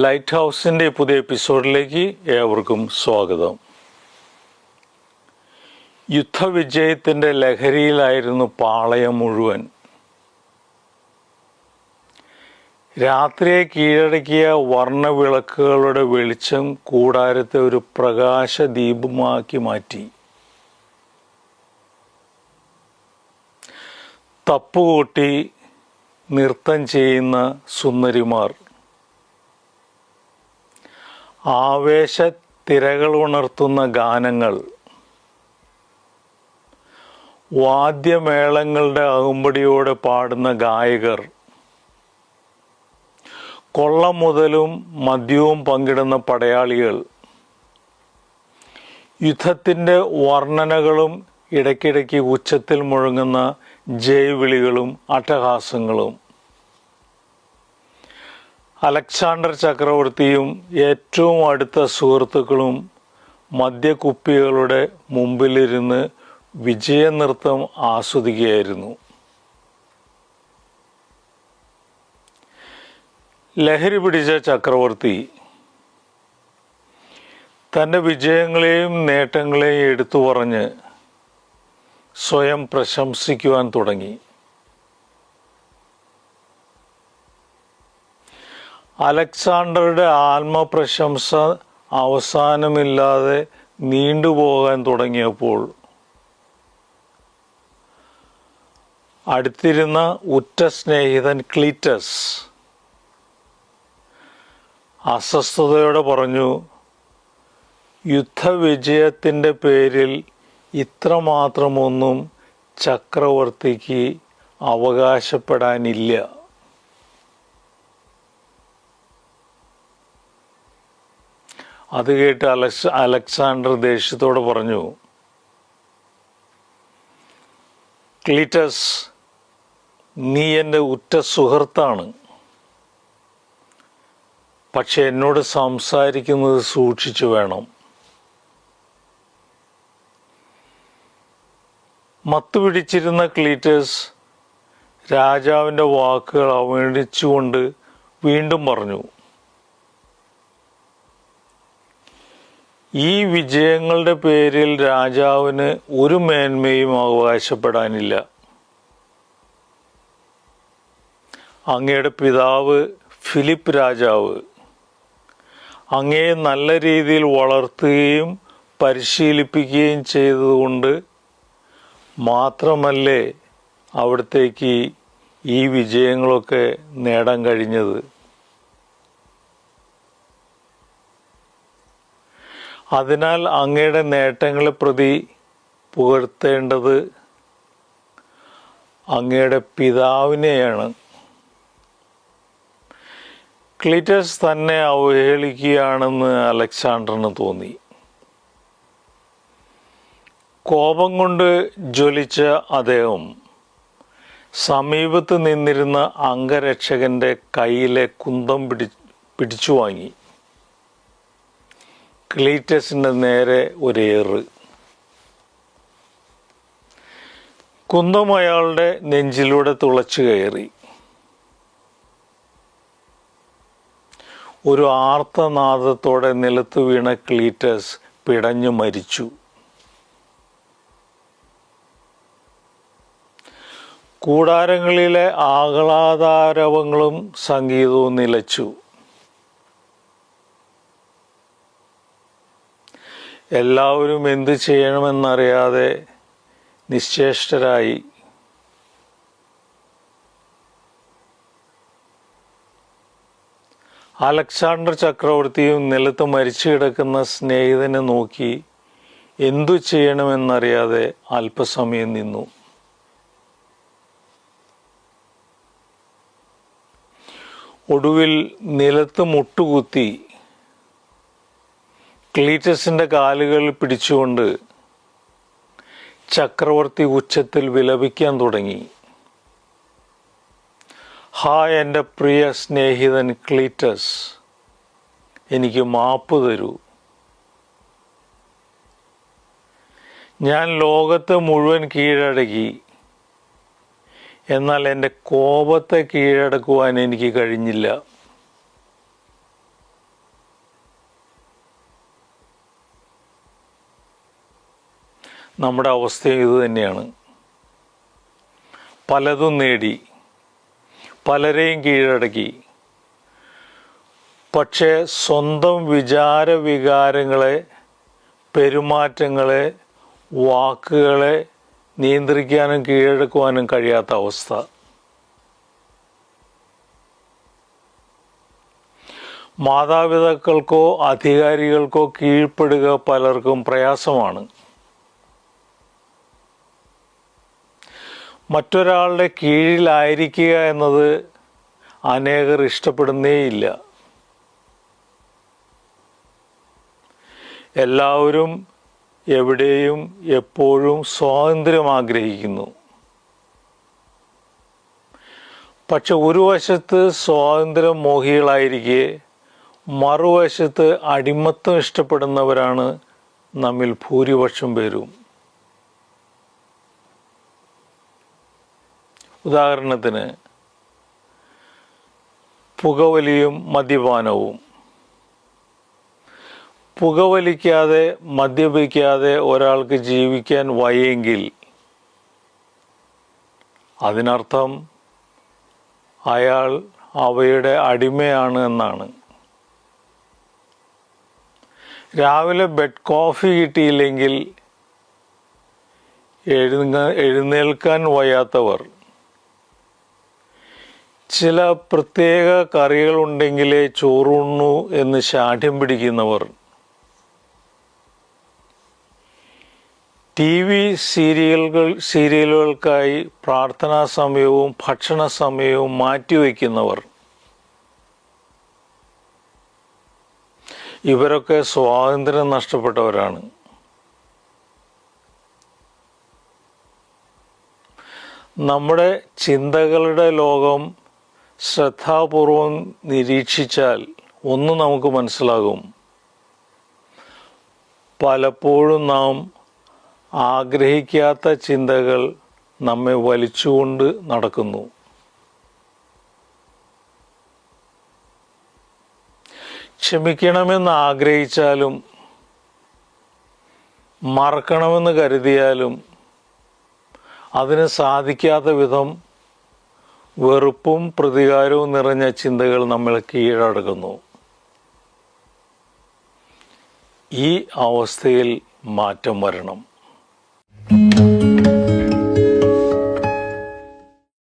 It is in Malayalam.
ലൈറ്റ് ഹൗസിൻ്റെ പുതിയ എപ്പിസോഡിലേക്ക് ഏവർക്കും സ്വാഗതം. യുദ്ധവിജയത്തിൻ്റെ ലഹരിയിലായിരുന്നു പാളയം മുഴുവൻ. രാത്രിയെ കീഴടക്കിയ വർണ്ണവിളക്കുകളുടെ വെളിച്ചം കൂടാരത്തെ ഒരു പ്രകാശദീപമാക്കി മാറ്റി. തപ്പുകൂട്ടി നൃത്തം ചെയ്യുന്ന സുന്ദരിമാർ, ആവേശ തിരകൾ ഉണർത്തുന്ന ഗാനങ്ങൾ, വാദ്യമേളങ്ങളുടെ അകമ്പടിയോടെ പാടുന്ന ഗായകർ, കൊള്ള മുതലും മദ്യവും പങ്കിടുന്ന പടയാളികൾ, യുദ്ധത്തിൻ്റെ വർണ്ണനകളും ഇടയ്ക്കിടയ്ക്ക് ഉച്ചത്തിൽ മുഴങ്ങുന്ന ജയവിളികളും അട്ടഹാസങ്ങളും. അലക്സാണ്ടർ ചക്രവർത്തിയും ഏറ്റവും അടുത്ത സുഹൃത്തുക്കളും മദ്യക്കുപ്പികളുടെ മുമ്പിലിരുന്ന് വിജയനൃത്തം ആസ്വദിക്കുകയായിരുന്നു. ലഹരി പിടിച്ച ചക്രവർത്തി തൻ്റെ വിജയങ്ങളെയും നേട്ടങ്ങളെയും എടുത്തു പറഞ്ഞ് സ്വയം പ്രശംസിക്കുവാൻ തുടങ്ങി. അലക്സാണ്ടറുടെ ആത്മപ്രശംസ അവസാനമില്ലാതെ നീണ്ടുപോകാൻ തുടങ്ങിയപ്പോൾ അടുത്തിരുന്ന ഉറ്റ സ്നേഹിതൻ ക്ലീറ്റസ് അസ്വസ്ഥതയോടെ പറഞ്ഞു, യുദ്ധവിജയത്തിൻ്റെ പേരിൽ ഇത്രമാത്രമൊന്നും ചക്രവർത്തിക്ക് അവകാശപ്പെടാനില്ല. അത് കേട്ട് അലക്സാണ്ടർ ദേഷ്യത്തോടെ പറഞ്ഞു, ക്ലീറ്റസ്, നീ എൻ്റെ ഉറ്റ സുഹൃത്താണ്. പക്ഷെ എന്നോട് സംസാരിക്കുന്നത് സൂക്ഷിച്ചു വേണം. മത്തുപിടിച്ചിരുന്ന ക്ലീറ്റസ് രാജാവിൻ്റെ വാക്കുകൾ അവഗണിച്ചുകൊണ്ട് വീണ്ടും പറഞ്ഞു, ഈ വിജയങ്ങളുടെ പേരിൽ രാജാവിന് ഒരു മേന്മയും അവകാശപ്പെടാനില്ല. അങ്ങയുടെ പിതാവ് ഫിലിപ്പ് രാജാവ് അങ്ങയെ നല്ല രീതിയിൽ വളർത്തുകയും പരിശീലിപ്പിക്കുകയും ചെയ്തതുകൊണ്ട് മാത്രമല്ലേ അവിടത്തേക്ക് ഈ വിജയങ്ങളൊക്കെ നേടാൻ കഴിഞ്ഞത്. അതിനാൽ അങ്ങയുടെ നേട്ടങ്ങളെ പ്രതി പുകഴ്ത്തേണ്ടത് അങ്ങയുടെ പിതാവിനെയാണ്. ക്ലീറ്റസ് തന്നെ അവഹേളിക്കുകയാണെന്ന് അലക്സാണ്ടറിന് തോന്നി. കോപം കൊണ്ട് ജ്വലിച്ച അദ്ദേഹം സമീപത്ത് നിന്നിരുന്ന അംഗരക്ഷകന്റെ കയ്യിലെ കുന്തം പിടിച്ചു വാങ്ങി. ക്ലീറ്റസിൻ്റെ നേരെ ഒരേറ്. കുന്തം അയാളുടെ നെഞ്ചിലൂടെ തുളച്ചു കയറി. ഒരു ആർത്തനാദത്തോടെ നിലത്ത് വീണ ക്ലീറ്റസ് പിടഞ്ഞു മരിച്ചു. കൂടാരങ്ങളിലെ ആഹ്ലാദാരവങ്ങളും സംഗീതവും നിലച്ചു. എല്ലാവരും എന്തു ചെയ്യണമെന്നറിയാതെ നിശ്ചേഷ്ടരായി. അലക്സാണ്ടർ ചക്രവർത്തിയും നിലത്ത് മരിച്ചു കിടക്കുന്ന സ്നേഹിതനെ നോക്കി എന്തു ചെയ്യണമെന്നറിയാതെ അല്പസമയം നിന്നു. ഒടുവിൽ നിലത്ത് മുട്ടുകുത്തി ക്ലീറ്റസിൻ്റെ കാലുകൾ പിടിച്ചുകൊണ്ട് ചക്രവർത്തി ഉച്ചത്തിൽ വിലപിക്കാൻ തുടങ്ങി. ഹായ് എൻ്റെ പ്രിയ സ്നേഹിതൻ ക്ലീറ്റസ്, എനിക്ക് മാപ്പ് തരൂ. ഞാൻ ലോകത്തെ മുഴുവൻ കീഴടക്കി. എന്നാൽ എൻ്റെ കോപത്തെ കീഴടക്കുവാൻ എനിക്ക് കഴിഞ്ഞില്ല. നമ്മുടെ അവസ്ഥയും ഇത് തന്നെയാണ്. പലതും നേടി, പലരെയും കീഴടക്കി, പക്ഷേ സ്വന്തം വികാരങ്ങളെ, പെരുമാറ്റങ്ങളെ, വാക്കുകളെ നിയന്ത്രിക്കാനും കീഴടക്കുവാനും കഴിയാത്ത അവസ്ഥ. മാതാപിതാക്കൾക്കോ അധികാരികൾക്കോ കീഴ്പ്പെടുക പലർക്കും പ്രയാസമാണ്. മറ്റൊരാളുടെ കീഴിലായിരിക്കുക എന്നത് അനേകർ ഇഷ്ടപ്പെടുന്നേയില്ല. എല്ലാവരും എവിടെയും എപ്പോഴും സ്വാതന്ത്ര്യം ആഗ്രഹിക്കുന്നു. പക്ഷെ ഒരു വശത്ത് സ്വാതന്ത്ര്യം മോഹികളായിരിക്കെ മറുവശത്ത് അടിമത്തം ഇഷ്ടപ്പെടുന്നവരാണ് നമ്മിൽ ഭൂരിപക്ഷം പേരും. ഉദാഹരണത്തിന് പുകവലിയും മദ്യപാനവും. പുകവലിക്കാതെ മദ്യപിക്കാതെ ഒരാൾക്ക് ജീവിക്കാൻ വയ്യെങ്കിൽ അതിനർത്ഥം അയാൾ അവയുടെ അടിമയാണ് എന്നാണ്. രാവിലെ ബെഡ് കോഫി കിട്ടിയില്ലെങ്കിൽ എഴുന്നേൽക്കാൻ വയ്യാത്തവർ, ചില പ്രത്യേക കറികളുണ്ടെങ്കിലേ ചോറുണ്ണൂ എന്ന് ശാഠ്യം പിടിക്കുന്നവർ, TV സീരിയലുകൾക്കായി പ്രാർത്ഥനാ സമയവും ഭക്ഷണ സമയവും മാറ്റിവെക്കുന്നവർ, ഇവരൊക്കെ സ്വാതന്ത്ര്യം നഷ്ടപ്പെട്ടവരാണ്. നമ്മുടെ ചിന്തകളുടെ ലോകം ശ്രദ്ധാപൂർവം നിരീക്ഷിച്ചാൽ ഒന്ന് നമുക്ക് മനസ്സിലാകും. പലപ്പോഴും നാം ആഗ്രഹിക്കാത്ത ചിന്തകൾ നമ്മെ വലിച്ചുകൊണ്ട് നടക്കുന്നു. ക്ഷമിക്കണമെന്ന് ആഗ്രഹിച്ചാലും മറക്കണമെന്ന് കരുതിയാലും അതിന് സാധിക്കാത്ത വിധം വെറുപ്പും പ്രതികാരവും നിറഞ്ഞ ചിന്തകൾ നമ്മളെ കീഴടക്കുന്നു. ഈ അവസ്ഥയിൽ മാറ്റം വരണം.